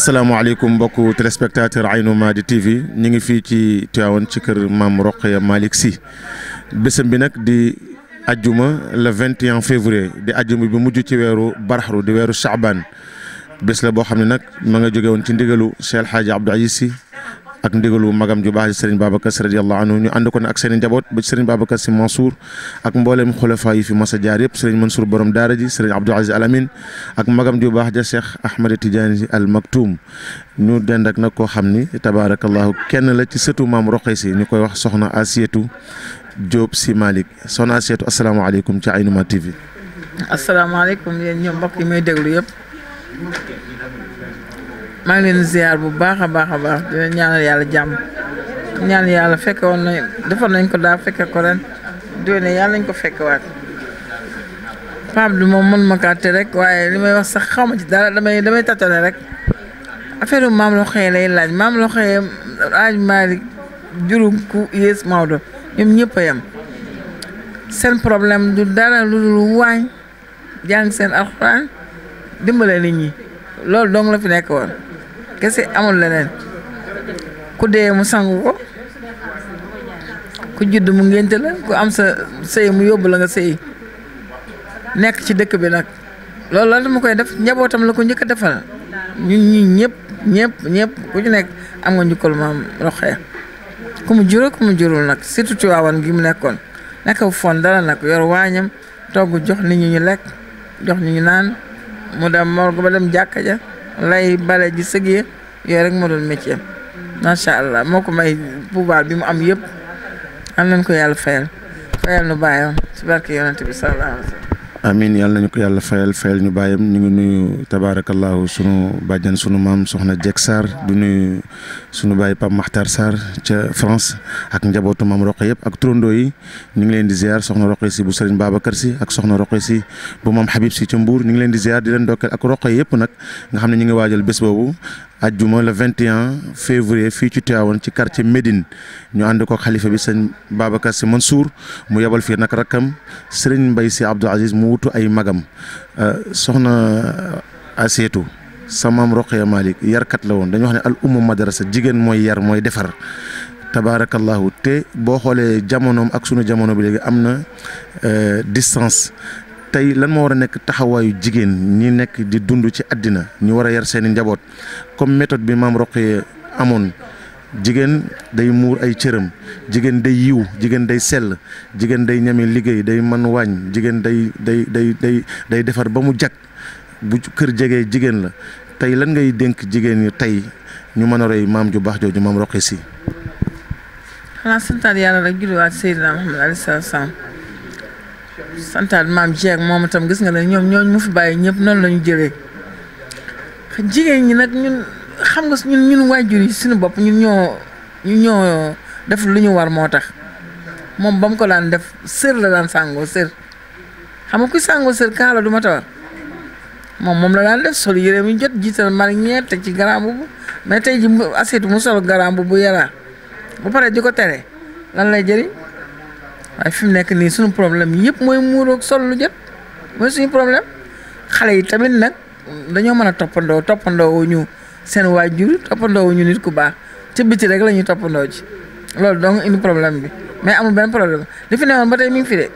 asalaamaaleykum mbokku téléspectateur Aynou Mady TV ñu ngi fii ci Tivaouane ci kër maam Rokhaya Malick Sy bésam bi nag di ajjuma le 21 février di ajjuma bi mujj ci weeru baraxru di weeru Chaabaan bés la boo xam ne nag ma nga jóge woon ci ndigalu Cheikh El Hadji Abdou Aziz Sy ak ndigalu magam ju baax Serigne Babacar Sy radiyallahu anhu ñu ànd ko ne ak seen i njaboot ba Serigne Babacar Sy Mansour ak mboolem xulafa yi fi mas a jaar yëpp Serigne Mansour borom daara ji Serigne Abdou Aziz Al Amin ak magam ju baax ja Cheikh Ahmed Tidiane Al Maktoum ñu dend ak nag koo xam ni tabaarakallahu kenn la ci sëtu maam Rokhaya Sy ñu koy wax soxna Asietou Diop Sy Malick soxna Asietou asalaamaaleykum ci Aynou Mady TV. asalaamaaleykum yéen ñoom mbokk yi may déglu yëpp. maa ngi leen ziar bu baax a baax di leen ñaanal yàlla jàmm ñaan yàlla fekke woon nañ defoon nañ ko daal fekke ko ren déwéne yàlla nañ ko fekkewaat Pape bi moom mën ma kàtte rek waaye li may wax sax xaw ma ci dara damay tatale rek affaire yu maam Rokhaya lay laaj maam Rokhaya Aaj Malick jurum ku yées Maodo ñoom ñëpp a yem seen problème du dara lu dul waañ jàng seen alxuraan dimbale nit ñi loolu dong la fi nekk woon kese amul leneen ku dee mu sangu ko ku judd mu ngénte la ku am sa sëy mu yóbbu la nga sëy nekk ci dëkk bi nag loolu la dama koy def njabootam la ko njëkk a defal ñun ñi ñëpp ku ci nekk am nga njukkal maam Rokhaya ku mu jural ku mu jurul nag surtout ci waawan gi mu nekkoon nekk fon dara nag yor waañam togg jox nit ñi ñu lekk jox nit ñu naan mu dem morgue ba dem jàkka ja lay bale ji sëg yi yooyu rek moo doon métier macha allah moo ko may pouvoir bi mu am yëpp am nañ ko yàlla fayal nu bàyyam ci barke yonent bi sallallahu alayhi wa sallam amin yàlla nañu ko yàlla fayal ñu bàyyam ñu ngi nuyu tabaarakallahu sunu bàjjan sunu maam soxna Jek Sarr du nuyu sunu baay Pape Makhtar Sarr ca France ak njabootu maam Rokhaya yëpp ak turandoo yi ñu ngi leen di ziar soxna Rokhaya Sy bu Serigne Babacar Sy ak soxna Rokhaya Sy bu maam Habib Sy ca Mbour ñu ngi leen di ziar di leen dokkeel ak Rokhaya yëpp nag nga xam ne ñu ngi waajal bés boobu ajjuma le 21 février fii ci Tivaouane ci quartier Médine ñu ànd ko xalifa bi sëñ Babacar Sy Mansour mu yebal fii nag rakkam Serigne Mbaye Sy Abdou Aziz mu wutu ay magam soxna Asietou sa maam Rokhaya Malick yarkat la woon dañu wax ne al ummu madrasa jigéen mooy yar mooy defar tabaarakallahu te boo xoolee jamonoom ak sunu jamono bi léegi am na distance tey lan moo war a nekk taxawaayu jigéen ñi nekk di dund ci àddina ñu war a yar seeni njaboot comme méthode bi maam Rokhaya amoon jigéen day muur ay cëram jigéen day yiw jigéen day sell jigéen day ñame liggéey day mën waañ jigéen day defar ba mu jag bu kër jegee jigéen la tey lan ngay dénk jigéen ñi tey ñu mën a roy maam ju baax jooju maam Rokhaya Sy. xanaa santaat yàlla rek julliwaat Seydina Muhammad alayhi salaam santaat maam jeeg moom itam gis nga ne ñoom ñooñu mu fi bàyyi ñëpp noonu la ñu jëlee jigéen ñi nag ñun xam nga ñun waajur yi suñu bopp ñun ñoo def lu ñu war moo tax moom ba mu ko daan def sër la daan sàngoo sër xam nga kuy sàngoo sër kaala du ma tawar moom la daan def sol yére mi jot jiital marinière teg ci grand boobu mais tey ji Asietou mu sol grand boobu yaraa bu pare di ko tere lan lay jëriñ waaye fi mu nekk nii suñu problème yëpp mooy muuroog sol lu jot mooy suñu problème xale yi tamit nag dañoo mën a toppandoo ñu seen waajur toppandoo ñu nit ku baax ci biti rek la ñuy toppandoo ci loolu donc indi problème bi mais amul benn problème li fi newoon ba tey mi ngi fi de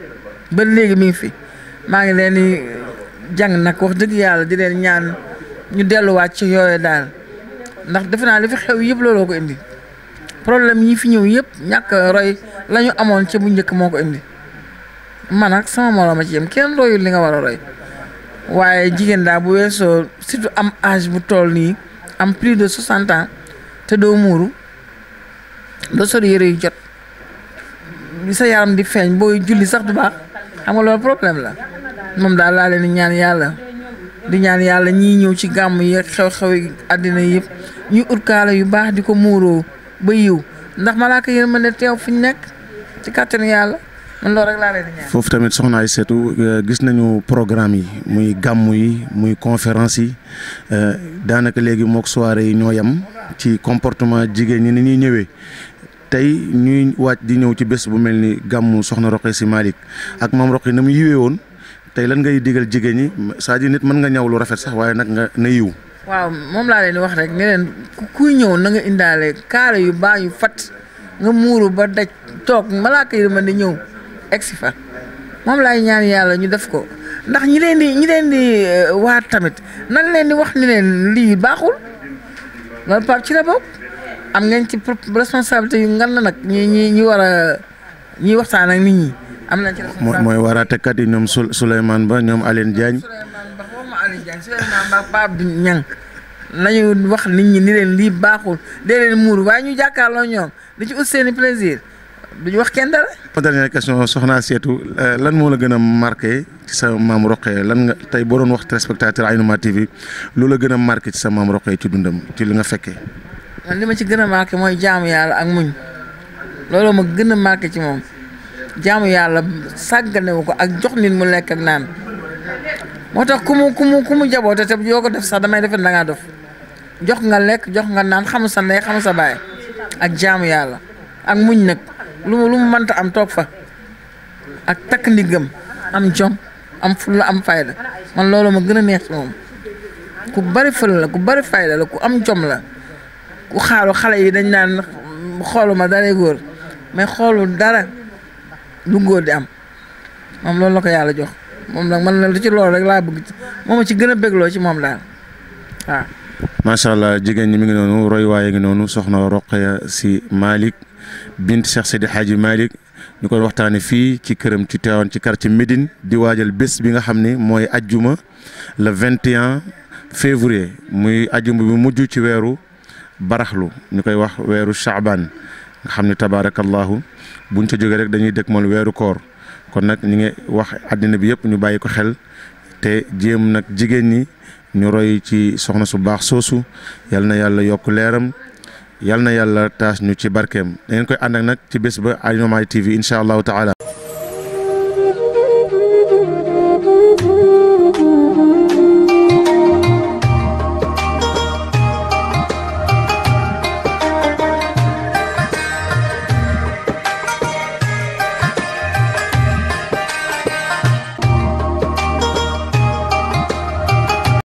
ba léegi mi ngi fi maa ngi leen di jàng nag wax dëgg yàlla di leen ñaan ñu delluwaat ci yooyu daal ndax defe naa li fi xew yëpp looloo ko indi problème yi fi ñëw yëpp ñàkk roy la ñu amoon ca bu njëkk moo ko indi man ak sama moroom a ci yem kenn royul li nga war a roy waaye jigéen daal bu weesoo surtout am âge bu toll nii am plus de 60 ans te doo muuru doo sol yére yu jot sa yaram di feeñ booy julli sax du baax xam nga loolu problème la moom daal laa leen di ñaan yàlla ñii ñëw ci gàmm yi xew-xewi àddina yëpp ñuy ut kaala yu baax di ko muuroo ba yiw ndax malaaka yéen mën a teew fi ñu nekk ci kàttanu yàlla man loolu rek laa leen di ñaan. foofu tamit soxna Asietou gis nañu programme yi muy gàmm yi muy conférence yi daanaka léegi mook soirée yi ñoo yem ci comportement jigéen ñi ni ñuy ñëwee tey ñuy waaj di ñëw ci bés bu mel ni gàmmu soxna Rokhaya Sy Malick ak maam Rokhaya na mu yiwee woon tey lan ngay digal jigéen ñi c'est-à-dire nit mën nga ñaw lu rafet sax waaye nag nga na yiw waaw moom laa leen di wax rek ne leen kuy ñëw na nga indaale kaala yu baax yu fat nga muuru ba daj toog malaaka yi man di ñëw egsi fa moom laay ñaan yàlla ñu def ko ndax ñi leen di waat tamit nan leen di wax ni leen lii baaxul loolu Pape ci la bokk am ngeen ci responsabilité yu ngan na nag ñi war a ñi waxtaan ak nit ñi am nañ ci responsabilité mooy waraatekat yi ñoom Souleymane Ba ñoom Aline Diagne Souleymane Ba Pape du ñang nañu wax nit ñi ni leen lii baaxul dee leen muuru waaye ñu jàkkaarloo ñoom di ci ut seeni plaisir duñu wax kenn dara. dernière question soxna Seetu lan moo la gën a marqué ci sa maam Roqe lan nga tey boo doon wax téléspectateur Aïnouma TV lu la gën a marqué ci sa maam Roqe ci dundam ci li nga fekkee. man li ma ci gën a marqué mooy jaamu yàlla ak muñ loolu ma gën a marqué ci moom jaamu yàlla sàgganewu ko ak jox nit mu lekk ak naan moo tax ku mu jaboote te yoo ko def sax damay defe da ngaa dof jox nga lekk jox nga naan xamu sa ndey xamu sa baay ak jaamu yàlla ak muñ nag lu mu mënta am toog fa ak takk ndiggam am jom am fulla am fayda man loolu ma gën a neex ci moom ku bari fulla la ku bari fayda la ku am jom la ku xaaru xale yi dañ naan xooluma dara góor mais xoolu dara lu góor di am moom loolu la ko yàlla jox moom nag man la ci loolu rek laa bëgg moom a ci gën a bégloo ci moom daal waaw. macha allah jigéen ñi mi ngi noonu roy waaye ngi noonu soxna Roqaya Sy Malick bint Cheikh Seydi Hadji Malick ñu koy waxtaanee fii ci këram ci Tivaouane ci quartier Médine di waajal bés bi nga xam ne mooy ajjuma le 21 février muy ajjuma bi mujj ci weeru baraxlu ñu koy wax weeru Chaabaan nga xam ne tabaarakallahu buñ ca jógee rek dañuy dëkkmal weeru koor kon nag ñu ngi wax àddina bi yëpp ñu bàyyi ko xel te jéem nag jigéen ñi ñu roy ci soxna su baax soosu yal na yàlla yokk leeram yal na yàlla taas ñu ci barkeem da ngeen koy ànd ak nag ci bés ba Aïnouma TV incha allahu taala.